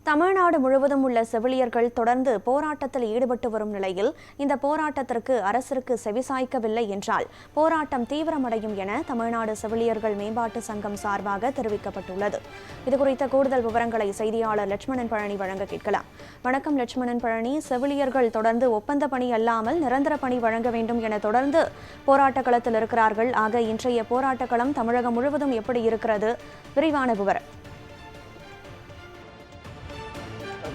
தமிழ்நாடு முழுவதும் உள்ள செவிலியர்கள் தொடர்ந்து போராட்டத்தில் ஈடுபட்டு வரும் நிலையில் இந்த போராட்டத்திற்கு அரசிற்கு செவிசாய்க்கவில்லை என்றால் போராட்டம் தீவிரமடையும் என தமிழ்நாடு செவிலியர்கள் மேம்பாட்டு சங்கம் சார்பாக தெரிவிக்கப்பட்டுள்ளது. இதுகுறித்த கூடுதல் விவரங்களை செய்தியாளர் லட்சுமணன் பழனி வழங்க கேட்கலாம். வணக்கம் லட்சுமணன் பழனி. செவிலியர்கள் தொடர்ந்து ஒப்பந்த பணி அல்லாமல் நிரந்தர பணி வழங்க வேண்டும் என தொடர்ந்து போராட்ட களத்தில் இருக்கிறார்கள். ஆக இன்றைய போராட்ட களம் தமிழகம் முழுவதும் எப்படி இருக்கிறது? விரிவான விவரம்.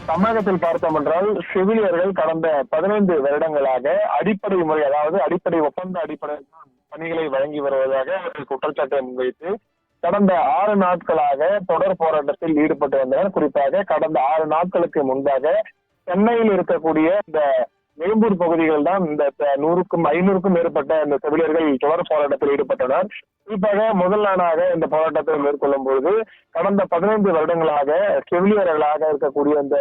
தமிழகத்தில் பார்த்தோம் என்றால் செவிலியர்கள் கடந்த 15 வருடங்களாக அடிப்படை முறை, அதாவது அடிப்படை ஒப்பந்த அடிப்படையில் பணிகளை வழங்கி வருவதாக குற்றச்சாட்டை முன்வைத்து கடந்த 6 நாட்களாக தொடர் போராட்டத்தில் ஈடுபட்டு வந்தனர். குறிப்பாக கடந்த 6 நாட்களுக்கு முன்பாக சென்னையில் இருக்கக்கூடிய இந்த எழும்பூர் பகுதிகள் தான் இந்த 500க்கும் மேற்பட்ட இந்த செவிலியர்கள் தொடர் போராட்டத்தில் ஈடுபட்டனர். குறிப்பாக முதல் நாளாக இந்த போராட்டத்தை மேற்கொள்ளும் பொழுது கடந்த 15 வருடங்களாக செவிலியர்களாக இருக்கக்கூடிய இந்த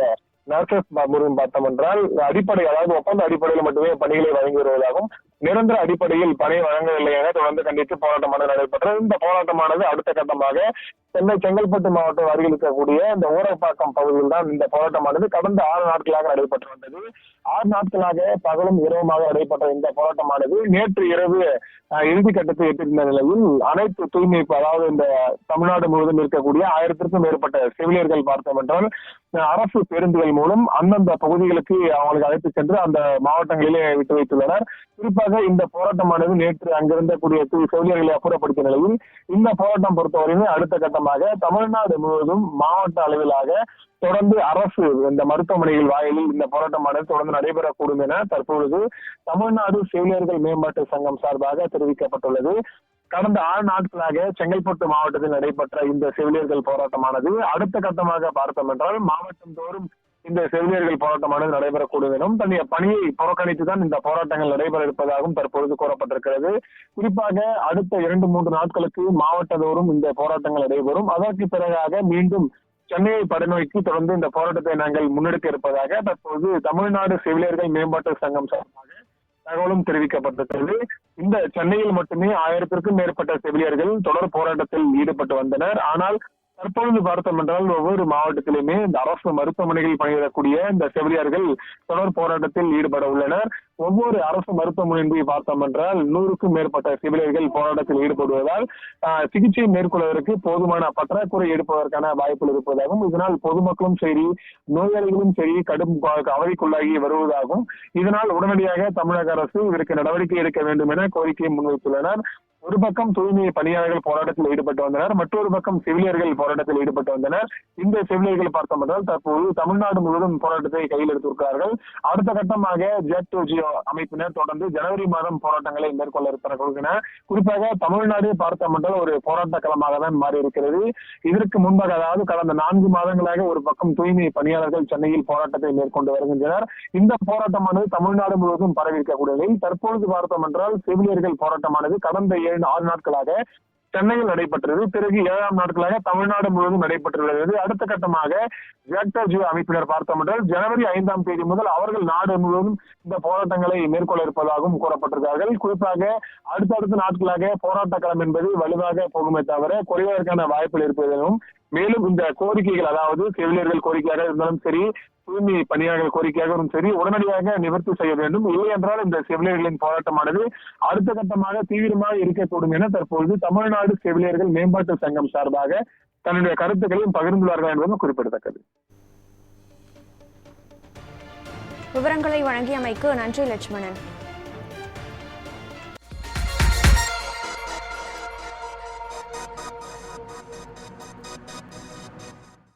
நர்சஸ் முறையும் பார்த்தோம் என்றால் அடிப்படை, அதாவது ஒப்பந்த அடிப்படையில் மட்டுமே பணிகளை வழங்கி வருவதாகவும் நிரந்தர அடிப்படையில் பணி வழங்கவில்லை என தொடர்ந்து கண்டித்து போராட்டமானது நடைபெற்றது. இந்த போராட்டமானது அடுத்த கட்டமாக சென்னை செங்கல்பட்டு மாவட்டம் அருகில் இருக்கக்கூடிய இந்த ஊரப்பாக்கம் பகுதியில் தான் இந்த போராட்டமானது கடந்த 6 நாட்களாக நடைபெற்று வந்தது. 6 நாட்களாக பகலும் இரவுமாக நடைபெற்ற இந்த போராட்டமானது நேற்று இரவு இறுதி கட்டத்தை எட்டிருந்த நிலையில் அனைத்து தூய்மைப்பு, அதாவது இந்த தமிழ்நாடு முழுவதும் இருக்கக்கூடிய 1000க்கும் மேற்பட்ட செவிலியர்கள் பார்த்தோம் என்றால் அரசு பேருந்துகள் மூலம் அந்தந்த பகுதிகளுக்கு அவங்களுக்கு அழைத்து சென்று அந்த மாவட்டங்களிலே விட்டு வைத்துள்ளனர். குறிப்பாக இந்த போராட்டமானது நேற்று அங்கிருந்தக்கூடிய செவிலியர்களை அப்புறப்படுத்திய நிலையில் இந்த போராட்டம் பொறுத்தவரையுமே அடுத்த கட்டமாக தமிழ்நாடு முழுவதும் மாவட்ட அளவிலாக தொடர்ந்து அரசு இந்த மருத்துவமனைகள் வாயிலில் இந்த போராட்டமானது தொடர்ந்து நடைபெறக்கூடும் என தற்பொழுது தமிழ்நாடு செவிலியர்கள் மேம்பாட்டு சங்கம் சார்பாக தெரிவிக்கப்பட்டுள்ளது. கடந்த 6 நாட்களாக செங்கல்பட்டு மாவட்டத்தில் நடைபெற்ற இந்த செவிலியர்கள் போராட்டமானது அடுத்த கட்டமாக பார்த்தோம் என்றால் மாவட்டம் தோறும் இந்த செவிலியர்கள் போராட்டமானது நடைபெறக்கூடும் எனும் தன்னுடைய பணியை புறக்கணித்துதான் இந்த போராட்டங்கள் நடைபெற இருப்பதாகவும் தற்பொழுது கூறப்பட்டிருக்கிறது. குறிப்பாக அடுத்த 2-3 நாட்களுக்கு மாவட்டத்தோறும் இந்த போராட்டங்கள் நடைபெறும். அதற்கு பிறகாக மீண்டும் சென்னையை படைநோக்கி தொடர்ந்து இந்த போராட்டத்தை நாங்கள் முன்னெடுக்க இருப்பதாக தற்போது தமிழ்நாடு செவிலியர்கள் மேம்பாட்டு சங்கம் சார்பாக தகவலும் தெரிவிக்கப்பட்டிருக்கிறது. இந்த சென்னையில் மட்டுமே 1000க்கும் மேற்பட்ட செவிலியர்கள் தொடர் போராட்டத்தில் ஈடுபட்டு வந்தனர். ஆனால் தற்பொழுது பார்த்தோம் என்றால் ஒவ்வொரு மாவட்டத்திலுமே இந்த அரசு மருத்துவமனைகளில் பணியிடக்கூடிய இந்த செவிலியர்கள் தொடர் போராட்டத்தில் ஈடுபட உள்ளனர். ஒவ்வொரு அரசு மருத்துவமனையில் பார்த்தோம் என்றால் 100க்கும் மேற்பட்ட செவிலியர்கள் போராட்டத்தில் ஈடுபடுவதால் சிகிச்சை மேற்கொள்வதற்கு போதுமான பற்றாக்குறை எடுப்பதற்கான வாய்ப்புகள் இருப்பதாகவும், இதனால் பொதுமக்களும் சரி நோயாளிகளும் சரி கடும் அவதிக்குள்ளாகி வருவதாகவும், இதனால் உடனடியாக தமிழக அரசு இதற்கு நடவடிக்கை எடுக்க வேண்டும் என கோரிக்கையை முன்வைத்துள்ளனர். ஒரு பக்கம் தூய்மை பணியாளர்கள் போராட்டத்தில் ஈடுபட்டு வந்தனர், மற்றொரு பக்கம் செவிலியர்கள் போராட்டத்தில் ஈடுபட்டு வந்தனர். இந்த செவிலியர்கள் பார்த்தோம் என்றால் தற்போது தமிழ்நாடு முழுவதும் போராட்டத்தை கையில் எடுத்திருக்கிறார்கள். அடுத்த கட்டமாக ஜெட்-2ஜியோ அமைப்பினர் தொடர்ந்து ஜனவரி மாதம் போராட்டங்களை மேற்கொள்ள இருக்கிறார்கள். குறிப்பாக தமிழ்நாடு பார்த்தோம் என்றால் ஒரு போராட்ட களமாக தான் மாறி இருக்கிறது. இதற்கு முன்பாக, அதாவது கடந்த 4 மாதங்களாக ஒரு பக்கம் தூய்மை பணியாளர்கள் சென்னையில் போராட்டத்தை மேற்கொண்டு வருகின்றனர். இந்த போராட்டமானது தமிழ்நாடு முழுவதும் பரவி இருக்கக்கூடிய நிலையில் தற்பொழுது பார்த்தோம் என்றால் செவிலியர்கள் போராட்டமானது கடந்த 6 நாட்களாக சென்னையில் நடைபெற்றது. பிறகு 7ஆம் நாட்களாக தமிழ்நாடு முழுவதும் நடைபெற்றுள்ளது. அடுத்த கட்டமாக ஜெட்-2ஜியோ அமைப்பினர் பார்த்தோம் என்றால் ஜனவரி 5ஆம் தேதி முதல் அவர்கள் நாடு முழுவதும் இந்த போராட்டங்களை மேற்கொள்ள இருப்பதாகவும் கூறப்பட்டிருக்கிறார்கள். குறிப்பாக அடுத்தடுத்த நாட்களாக போராட்ட களம் என்பது வலுவாக போகுமே தவிர குறைவதற்கான வாய்ப்புகள் இருப்பதும், மேலும் இந்த கோரிக்கைகள், அதாவது செவிலியர்கள் கோரிக்கையாக இருந்தாலும் சரி தூய்மை பணியாளர்கள் கோரிக்கையாகவும் சரி உடனடியாக நிவர்த்தி செய்ய வேண்டும். இல்லை என்றால் இந்த செவிலியர்களின் போராட்டமானது அடுத்த கட்டமாக தீவிரமாக இருக்கக்கூடும் என தற்பொழுது தமிழ்நாடு செவிலியர்கள் மேம்பாட்டு சங்கம் சார்பாக தன்னுடைய கருத்துக்களையும் பகிர்ந்துள்ளார்கள் என்பதும் குறிப்பிடத்தக்கது. விவரங்களை வழங்கியமைக்கு நன்றி லட்சுமணன்.